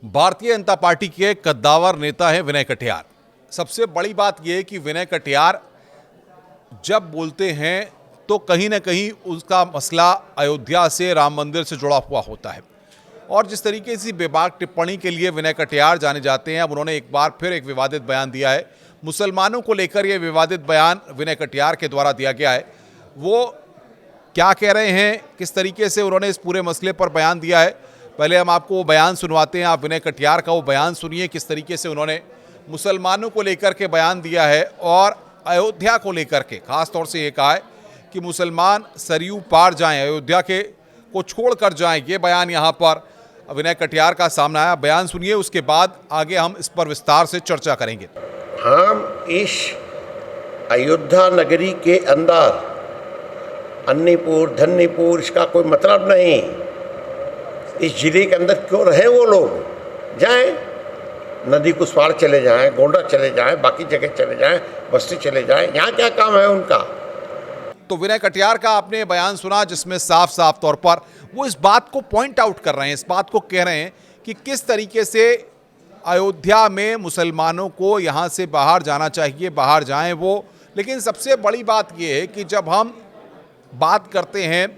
Bharatiya Janata party के कद्दावर नेता हैं विनय कटियार। सबसे बड़ी बात यह है कि विनय कटियार जब बोलते हैं तो कहीं ना कहीं उसका मसला अयोध्या से, राम मंदिर से जुड़ा हुआ होता है। और जिस तरीके से बेबाक टिप्पणी के लिए विनय कटियार जाने जाते हैं, अब उन्होंने एक बार फिर एक विवादित बयान दिया है। मुसलमानों को लेकर यह विवादित बयान विनय कटियार के द्वारा दिया गया है। वो क्या कह रहे हैं, किस तरीके से उन्होंने इस पूरे मसले पर बयान दिया है, पहले हम आपको वो बयान सुनवाते हैं। आप विनय कटियार का वो बयान सुनिए, किस तरीके से उन्होंने मुसलमानों को लेकर के बयान दिया है और अयोध्या को लेकर के खास तौर से ये कहा है कि मुसलमान सरयू पार जाएं, अयोध्या के को छोड़कर जाएं। ये बयान यहाँ पर विनय कटियार का सामने आया। बयान सुनिए, उसके बाद आगे हम इस पर विस्तार से चर्चा करेंगे। हम इस अयोध्या नगरी के अंदर अन्नीपुर, धन्नीपुर, इसका कोई मतलब नहीं। इस जिले के अंदर क्यों रहे वो लोग, जाएं, नदी कुछ पार चले जाएं, गोंडा चले जाएं, बाकी जगह चले जाएं, बस्ती चले जाएं, यहाँ क्या काम है उनका। तो विनय कटियार का आपने बयान सुना, जिसमें साफ साफ तौर पर वो इस बात को पॉइंट आउट कर रहे हैं, इस बात को कह रहे हैं कि किस तरीके से अयोध्या में मुसलमानों को यहाँ से बाहर जाना चाहिए, बाहर जाएं वो। लेकिन सबसे बड़ी बात ये है कि जब हम बात करते हैं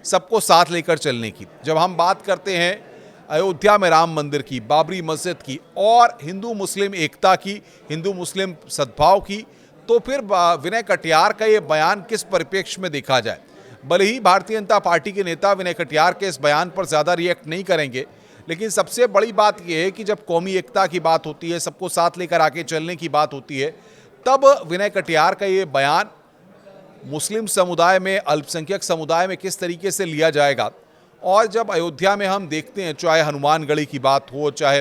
सबको साथ लेकर चलने की, जब हम बात करते हैं अयोध्या में राम मंदिर की, बाबरी मस्जिद की और हिंदू मुस्लिम एकता की, हिंदू मुस्लिम सद्भाव की, तो फिर विनय कटियार का ये बयान किस परिप्रेक्ष्य में देखा जाए। भले ही भारतीय जनता पार्टी के नेता विनय कटियार के इस बयान पर ज़्यादा रिएक्ट नहीं करेंगे, लेकिन सबसे बड़ी बात यह है कि जब कौमी एकता की बात होती है, सबको साथ लेकर आके चलने की बात होती है, तब विनय कटियार का ये बयान मुस्लिम समुदाय में, अल्पसंख्यक समुदाय में किस तरीके से लिया जाएगा। और जब अयोध्या में हम देखते हैं, चाहे हनुमानगढ़ी की बात हो, चाहे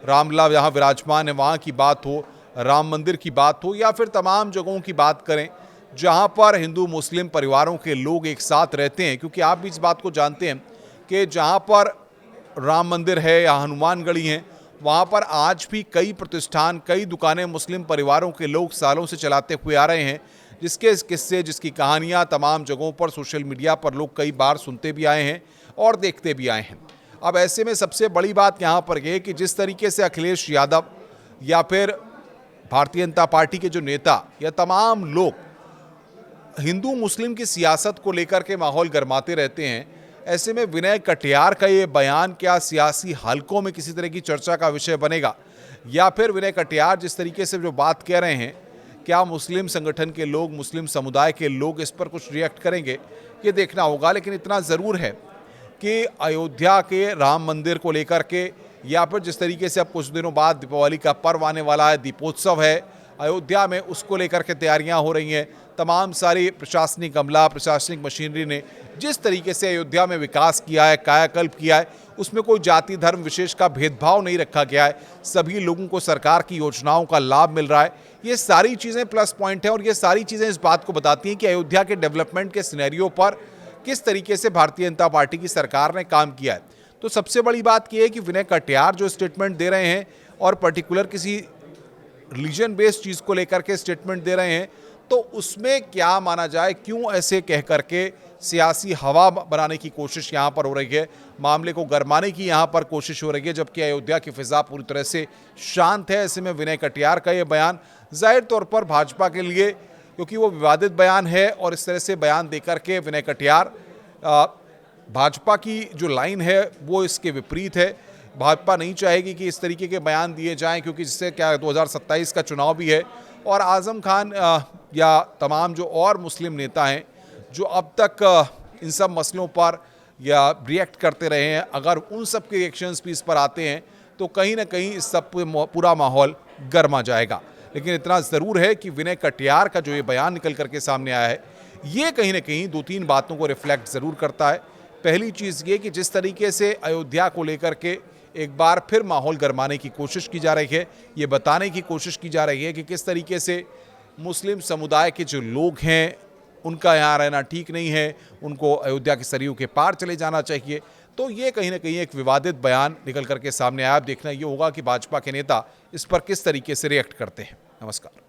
रामलला जहाँ विराजमान है वहाँ की बात हो, राम मंदिर की बात हो, या फिर तमाम जगहों की बात करें जहाँ पर हिंदू मुस्लिम परिवारों के लोग एक साथ रहते हैं, क्योंकि आप भी इस बात को जानते हैं कि जहाँ पर राम मंदिर है या हनुमानगढ़ी हैं, वहाँ पर आज भी कई प्रतिष्ठान, कई दुकानें मुस्लिम परिवारों के लोग सालों से चलाते हुए आ रहे हैं, जिसके किस्से, जिसकी कहानियाँ तमाम जगहों पर सोशल मीडिया पर लोग कई बार सुनते भी आए हैं और देखते भी आए हैं। अब ऐसे में सबसे बड़ी बात यहाँ पर यह कि जिस तरीके से अखिलेश यादव या फिर भारतीय जनता पार्टी के जो नेता या तमाम लोग हिंदू मुस्लिम की सियासत को लेकर के माहौल गरमाते रहते हैं, ऐसे में विनय कटियार का ये बयान क्या सियासी हलकों में किसी तरह की चर्चा का विषय बनेगा, या फिर विनय कटियार जिस तरीके से जो बात कह रहे हैं, क्या मुस्लिम संगठन के लोग, मुस्लिम समुदाय के लोग इस पर कुछ रिएक्ट करेंगे, ये देखना होगा। लेकिन इतना ज़रूर है कि अयोध्या के राम मंदिर को लेकर के, या फिर जिस तरीके से अब कुछ दिनों बाद दीपावली का पर्व आने वाला है, दीपोत्सव है अयोध्या में, उसको लेकर के तैयारियां हो रही हैं। तमाम सारी प्रशासनिक अमला, प्रशासनिक मशीनरी ने जिस तरीके से अयोध्या में विकास किया है, कायाकल्प किया है, उसमें कोई जाति धर्म विशेष का भेदभाव नहीं रखा गया है। सभी लोगों को सरकार की योजनाओं का लाभ मिल रहा है। ये सारी चीज़ें प्लस पॉइंट हैं और ये सारी चीज़ें इस बात को बताती हैं कि अयोध्या के डेवलपमेंट के सिनेरियो पर किस तरीके से भारतीय जनता पार्टी की सरकार ने काम किया है। तो सबसे बड़ी बात यह है कि विनय कटियार जो स्टेटमेंट दे रहे हैं और पर्टिकुलर किसी रिलीजन बेस्ड चीज़ को लेकर के स्टेटमेंट दे रहे हैं, तो उसमें क्या माना जाए, क्यों ऐसे कह करके सियासी हवा बनाने की कोशिश यहाँ पर हो रही है, मामले को गरमाने की यहाँ पर कोशिश हो रही है, जबकि अयोध्या की फिजा पूरी तरह से शांत है। ऐसे में विनय कटियार का ये बयान जाहिर तौर पर भाजपा के लिए, क्योंकि वो विवादित बयान है और इस तरह से बयान देकर के विनय कटियार भाजपा की जो लाइन है वो इसके विपरीत है। भाजपा नहीं चाहेगी कि इस तरीके के बयान दिए जाएं, क्योंकि जिससे क्या 2027 का चुनाव भी है और आज़म खान या तमाम जो और मुस्लिम नेता हैं जो अब तक इन सब मसलों पर या रिएक्ट करते रहे हैं, अगर उन सब के रिएक्शंस भी इस पर आते हैं तो कहीं ना कहीं इस सब पूरा माहौल गर्मा जाएगा। लेकिन इतना ज़रूर है कि विनय कटियार का जो ये बयान निकल करके सामने आया है, ये कहीं ना कहीं दो तीन बातों को रिफ्लेक्ट ज़रूर करता है। पहली चीज़ ये कि जिस तरीके से अयोध्या को लेकर के एक बार फिर माहौल गरमाने की कोशिश की जा रही है, ये बताने की कोशिश की जा रही है कि किस तरीके से मुस्लिम समुदाय के जो लोग हैं उनका यहाँ रहना ठीक नहीं है, उनको अयोध्या के सरयू के पार चले जाना चाहिए। तो ये कहीं ना कहीं एक विवादित बयान निकल करके सामने आया। अब देखना ये होगा कि भाजपा के नेता इस पर किस तरीके से रिएक्ट करते हैं। नमस्कार।